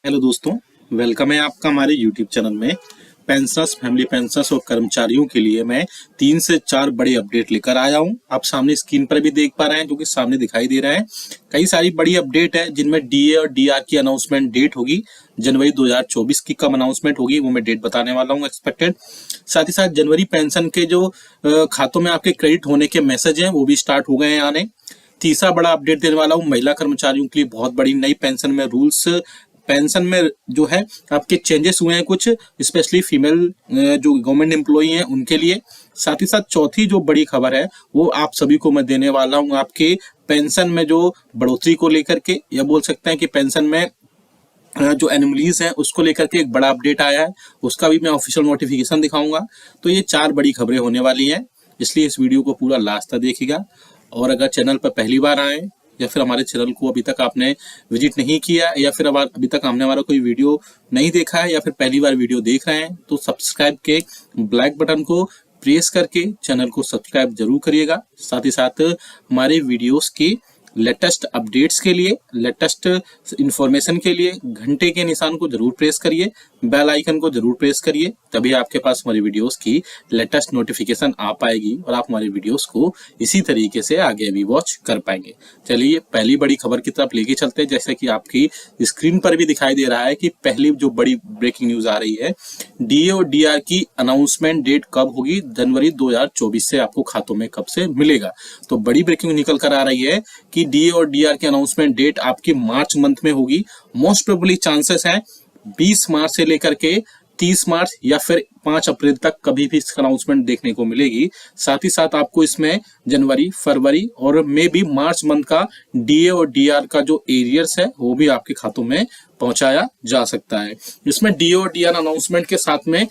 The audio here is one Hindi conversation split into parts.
हेलो दोस्तों, वेलकम है आपका हमारे यूट्यूब चैनल में। पेंशनर्स, फैमिली पेंशनर्स और कर्मचारियों के लिए मैं 3 से 4 बड़ी अपडेट लेकर आया हूं। आप सामने स्क्रीन पर भी देख पा रहे हैं, जो कि सामने दिखाई दे रहा है। कई सारी बड़ी अपडेट है जिनमें डीए और डीआर की अनाउंसमेंट डेट होगी। जनवरी 2024 की कब अनाउंसमेंट होगी वो मैं डेट बताने वाला हूँ एक्सपेक्टेड। साथ ही साथ जनवरी पेंशन के जो खातों में आपके क्रेडिट होने के मैसेज हैं वो भी स्टार्ट हो गए हैं आने। तीसरा बड़ा अपडेट देने वाला हूँ महिला कर्मचारियों के लिए बहुत बड़ी नई पेंशन में रूल्स, पेंशन में जो है आपके चेंजेस हुए हैं कुछ, स्पेशली फीमेल जो गवर्नमेंट एम्प्लॉई हैं उनके लिए। साथ ही साथ चौथी जो बड़ी खबर है वो आप सभी को मैं देने वाला हूँ आपके पेंशन में जो बढ़ोतरी को लेकर के, या बोल सकते हैं कि पेंशन में जो एनोमलीज हैं उसको लेकर के एक बड़ा अपडेट आया है, उसका भी मैं ऑफिशियल नोटिफिकेशन दिखाऊंगा। तो ये 4 बड़ी खबरें होने वाली हैं, इसलिए इस वीडियो को पूरा लास्ट तक देखिएगा। और अगर चैनल पर पहली बार आए या फिर हमारे चैनल को अभी तक आपने विजिट नहीं किया, या फिर अभी तक हमने हमारा कोई वीडियो नहीं देखा है, या फिर पहली बार वीडियो देख रहे हैं, तो सब्सक्राइब के ब्लैक बटन को प्रेस करके चैनल को सब्सक्राइब जरूर करिएगा। साथ ही साथ हमारे वीडियोस की लेटेस्ट अपडेट्स के लिए, लेटेस्ट इंफॉर्मेशन के लिए घंटे के निशान को जरूर प्रेस करिए, बेल आइकन को जरूर प्रेस करिए, तभी आपके पास हमारी वीडियोस की लेटेस्ट नोटिफिकेशन आ पाएगी और आप हमारी वीडियोस को इसी तरीके से आगे भी वॉच कर पाएंगे। चलिए पहली बड़ी खबर की तरफ लेके चलते हैं। जैसे कि आपकी स्क्रीन पर भी दिखाई दे रहा है कि पहली जो बड़ी ब्रेकिंग न्यूज आ रही है, डीए और डीआर की अनाउंसमेंट डेट कब होगी, जनवरी 2024 से आपको खातों में कब से मिलेगा। तो बड़ी ब्रेकिंग निकल कर आ रही है कि डीए और डीआर की अनाउंसमेंट डेट आपकी मार्च मंथ में होगी। मोस्ट प्रोबेबली चांसेस है 20 मार्च से लेकर के 30 मार्च या फिर 5 अप्रैल तक कभी भी इसका अनाउंसमेंट देखने को मिलेगी। साथ ही साथ आपको इसमें जनवरी, फरवरी और मे भी मार्च मंथ का डीए और डीआर का जो एरियर्स है वो भी आपके खातों में पहुंचाया जा सकता है। इसमें डीए और डीआर अनाउंसमेंट के साथ में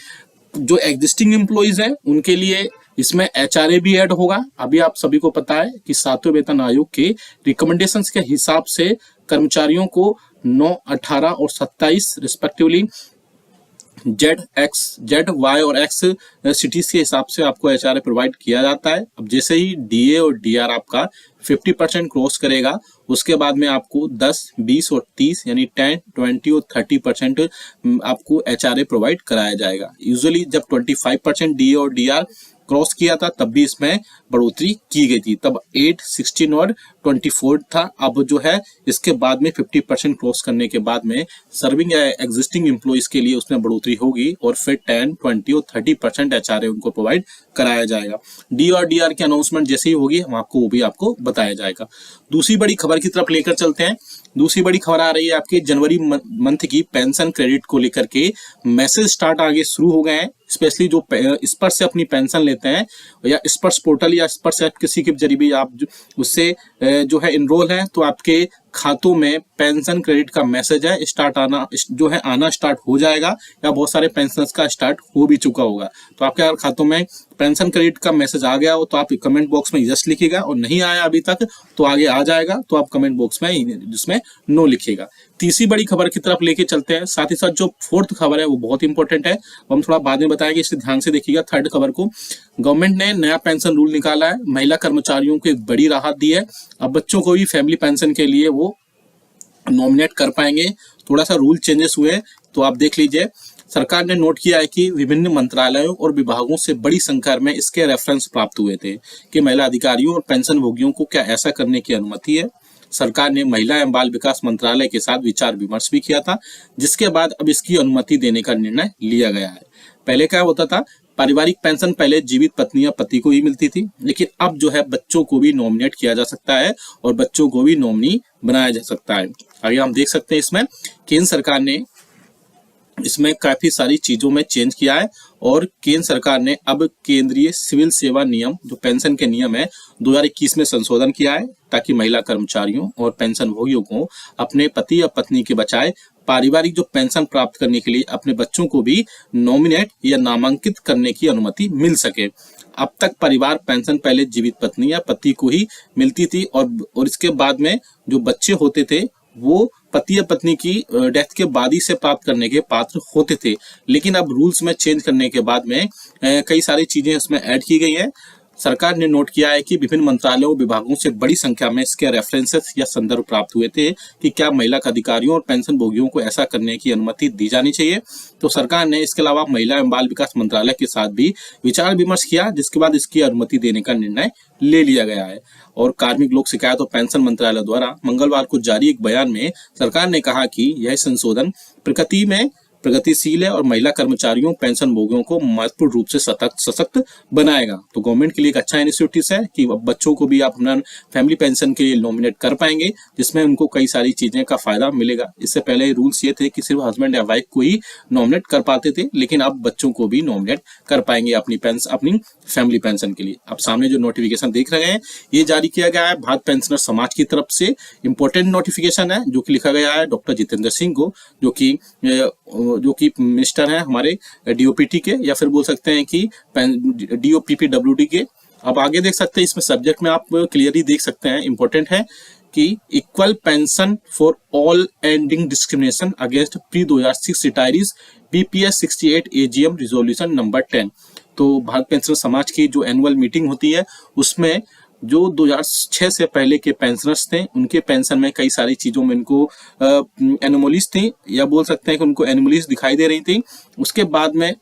जो एग्जिस्टिंग एम्प्लॉइज हैं उनके लिए इसमें एचआरए भी ऐड होगा। अभी आप सभी को पता है कि 7वें वेतन आयोग के रिकमेंडेशंस के हिसाब से कर्मचारियों को 9, 18 और 27 रिस्पेक्टिवली जेड वाई और एक्स सिटीज के हिसाब से आपको एचआरए प्रोवाइड किया जाता है। अब जैसे ही डीए और डीआर आपका 50% क्रॉस करेगा, उसके बाद में आपको 10, 20 और 30 यानी 10, 20 और 30% आपको एचआरए प्रोवाइड कराया जाएगा। यूजुअली जब 25% डीए और डीआर क्रॉस किया था तब भी इसमें बढ़ोतरी की गई थी, तब 8, 16 और 24 था। अब जो है इसके बाद में 50% क्रॉस करने के बाद में सर्विंग या एग्जिस्टिंग एम्प्लॉइज के लिए उसमें बढ़ोतरी होगी और फिर 10, 20 और 30% एचआरए उनको प्रोवाइड कराया जाएगा। डी और डीआर की अनाउंसमेंट जैसे ही होगी हम आपको वो भी आपको बताया जाएगा। दूसरी बड़ी खबर की तरफ लेकर चलते हैं। दूसरी बड़ी खबर आ रही है आपके जनवरी मंथ की पेंशन क्रेडिट को लेकर के मैसेज स्टार्ट आगे शुरू हो गए हैं। स्पेशली जो स्पर्श से अपनी पेंशन लेते हैं या स्पर्श पोर्टल या स्पर्श ऐप किसी के जरिए भी आप उससे जो है इनरोल है, तो आपके खातों में पेंशन क्रेडिट का मैसेज है स्टार्ट आना स्टार्ट हो जाएगा, या बहुत सारे पेंशनर्स का स्टार्ट हो भी चुका होगा। तो आपके अगर खातों में पेंशन क्रेडिट का मैसेज आ गया हो तो आप कमेंट बॉक्स में यस लिखिएगा, और नहीं आया अभी तक तो आगे आ जाएगा, तो आप कमेंट बॉक्स में जिसमें नो लिखिएगा। तीसरी बड़ी खबर की तरफ लेके चलते हैं। साथ ही साथ जो फोर्थ खबर है वो बहुत इंपॉर्टेंट है, हम थोड़ा बाद में बताएंगे, इसे ध्यान से देखिएगा। थर्ड खबर को, गवर्नमेंट ने नया पेंशन रूल निकाला है, महिला कर्मचारियों को एक बड़ी राहत दी है। अब बच्चों को भी फैमिली पेंशन के लिए वो नॉमिनेट कर पाएंगे। थोड़ा सा रूल चेंजेस हुए तो आप देख लीजिए। सरकार ने नोट किया है कि विभिन्न मंत्रालयों और विभागों से बड़ी संख्या में इसके रेफरेंस प्राप्त हुए थे कि महिला अधिकारियों और पेंशन भोगियों को क्या ऐसा करने की अनुमति है। सरकार ने महिला एवं बाल विकास मंत्रालय के साथ विचार विमर्श भी किया था, जिसके बाद अब इसकी अनुमति देने का निर्णय लिया गया है। पहले क्या होता था, पारिवारिक पेंशन पहले जीवित पत्नी या पति को ही मिलती थी, लेकिन अब जो है बच्चों को भी नॉमिनेट किया जा सकता है और बच्चों को भी नॉमिनी बनाया जा सकता है। आगे हम देख सकते हैं इसमें केंद्र सरकार ने इसमें काफी सारी चीजों में चेंज किया है, और केंद्र सरकार ने अब केंद्रीय सिविल सेवा नियम जो पेंशन के नियम है 2021 में संशोधन किया है, ताकि महिला कर्मचारियों और पेंशन भोगियों को अपने पति या पत्नी के बजाय पारिवारिक जो पेंशन प्राप्त करने के लिए अपने बच्चों को भी नॉमिनेट या नामांकित करने की अनुमति मिल सके। अब तक परिवार पेंशन पहले जीवित पत्नी या पति को ही मिलती थी, और इसके बाद में जो बच्चे होते थे वो पति या पत्नी की डेथ के बाद ही से प्राप्त करने के पात्र होते थे। लेकिन अब रूल्स में चेंज करने के बाद में कई सारी चीजें इसमें ऐड की गई हैं। सरकार ने नोट किया है कि विभिन्न मंत्रालयों और विभागों से बड़ी संख्या में इसके रेफरेंसेस या संदर्भ प्राप्त हुए थे कि क्या महिला अधिकारियों और पेंशन भोगियों को ऐसा करने की अनुमति दी जानी चाहिए। तो सरकार ने इसके अलावा महिला एवं बाल विकास मंत्रालय के साथ भी विचार विमर्श किया, जिसके बाद इसकी अनुमति देने का निर्णय ले लिया गया है। और कार्मिक लोक शिकायत और पेंशन मंत्रालय द्वारा मंगलवार को जारी एक बयान में सरकार ने कहा कि यह संशोधन प्रकृति में प्रगतिशील है और महिला कर्मचारियों पेंशन भोगियों को महत्वपूर्ण रूप से सशक्त बनाएगा। तो गवर्नमेंट के लिए एक अच्छा इनिशिएटिव है कि अब बच्चों को भी आप अपना फैमिली पेंशन के लिए नॉमिनेट कर पाएंगे, जिसमें उनको कई सारी चीजें का फायदा मिलेगा। इससे पहले रूल्स ये थे कि सिर्फ हस्बैंड या वाइफ को ही नॉमिनेट कर पाते थे, लेकिन अब बच्चों को भी नॉमिनेट कर पाएंगे अपनी फैमिली पेंशन के लिए। अब सामने जो नोटिफिकेशन देख रहे हैं ये जारी किया गया है भारत पेंशनर समाज की तरफ से। इंपॉर्टेंट नोटिफिकेशन है जो कि लिखा गया है डॉक्टर जितेंद्र सिंह को, जो कि मिनिस्टर हैं हमारे डीओपीटी के, या फिर बोल सकते हैं कि डीओपीपीडब्ल्यूडी के। अब आगे देख सकते हैं इसमें सब्जेक्ट में आप क्लियरली देख सकते हैं, इंपॉर्टेंट है कि equal pension for all ending discrimination against pre 2006 retirees BPS 68 AGM resolution number 10। तो भारत पेंशनर समाज की जो एनुअल मीटिंग होती है उसमें जो 2006 से पहले के पेंशनर्स थे उनके पेंशन में कई सारी चीजों में इनको एनोमलीज थी, या बोल सकते हैं कि उनको एनोमलीज दिखाई दे रही थी। उसके बाद में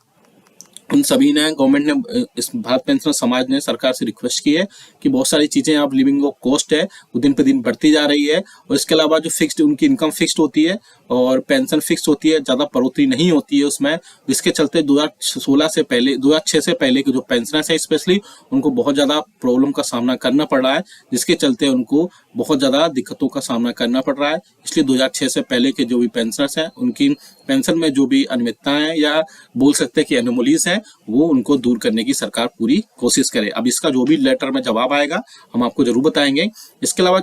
उन सभी ने गवर्नमेंट ने इस भारत पेंशनर समाज ने सरकार से रिक्वेस्ट की है कि बहुत सारी चीजें आप लिविंग कॉस्ट है वो दिन पे दिन बढ़ती जा रही है, और इसके अलावा जो फिक्स्ड उनकी इनकम फिक्स्ड होती है और पेंशन फिक्स होती है, ज्यादा बढ़ोतरी नहीं होती है उसमें, जिसके चलते 2006 से पहले के जो पेंशनर्स हैं स्पेशली उनको बहुत ज्यादा प्रॉब्लम का सामना करना पड़ रहा है, जिसके चलते उनको बहुत ज्यादा दिक्कतों का सामना करना पड़ रहा है। इसलिए 2006 से पहले के जो भी पेंशनर्स हैं उनकी पेंशन में जो भी अनियमितताएं या बोल सकते हैं कि एनोमलीज हैं वो उनको दूर करने की सरकार पूरी कोशिश करे। अब इसका जो भी लेटर में जवाब आएगा हम आपको जरूर बताएंगे। इसके अलावा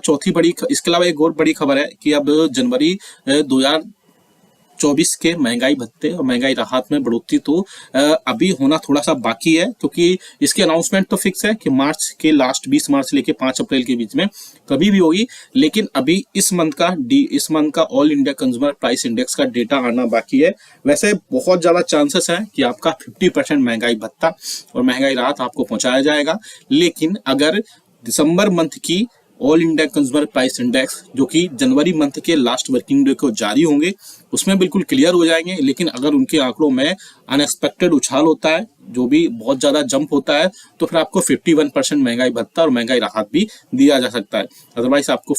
इसके अलावा एक और बड़ी खबर है कि अब जनवरी 2024 के महंगाई भत्ते और महंगाई राहत में बढ़ोतरी तो अभी होना थोड़ा सा बाकी है, क्योंकि इसकी अनाउंसमेंट तो फिक्स है कि मार्च के लास्ट 20 मार्च से लेके 5 अप्रैल के बीच में कभी भी होगी, लेकिन अभी इस मंथ का all India consumer price index का डेटा आना बाकी है। वैसे बहुत ज्यादा चांसेस है कि आपका 50% महंगाई भत्ता और महंगाई राहत आपको पहुंचाया जाएगा, लेकिन अगर दिसंबर मंथ की all India consumer price index जो कि जनवरी मंथ के लास्ट वर्किंग डे को जारी होंगे उसमें बिल्कुल क्लियर हो जाएंगे, लेकिन अगर उनके आंकड़ों में अनएक्सपेक्टेड उछाल होता है, जो भी बहुत ज्यादा जंप होता है, तो फिर आपको 51% महंगाई भत्ता और महंगाई राहत भी दिया जा सकता है। अदरवाइज आपको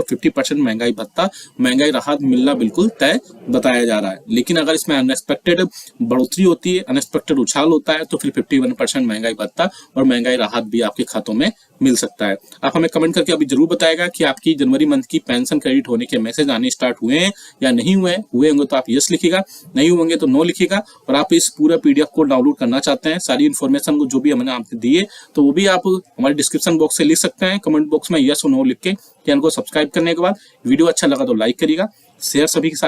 50% महंगाई भत्ता महंगाई राहत मिलना बिल्कुल तय बताया जा रहा है। लेकिन अगर इसमें अनएक्सपेक्टेड बढ़ोतरी होती है, अनएक्सपेक्टेड उछाल होता है, तो फिर 51% महंगाई भत्ता और महंगाई राहत भी आपके खातों में मिल सकता है। आप हमें कमेंट करके अभी जरूर बताएगा कि आपकी जनवरी मंथ की पेंशन क्रेडिट होने के मैसेज आने स्टार्ट हुए हैं या नहीं हुए होंगे तो आप यस लिखिएगा, नहीं होंगे तो नो लिखिएगा। और आप इस पूरा पीडीएफ को डाउनलोड करना चाहते हैं, सारी इन्फॉर्मेशन को जो भी हमने आपको दी है तो वो भी आप हमारे डिस्क्रिप्शन बॉक्स से लिख सकते हैं, कमेंट बॉक्स में यस और नो लिख के। चैनल को सब्सक्राइब करने के बाद वीडियो अच्छा लगा तो लाइक करिएगा, शेयर सभी के साथ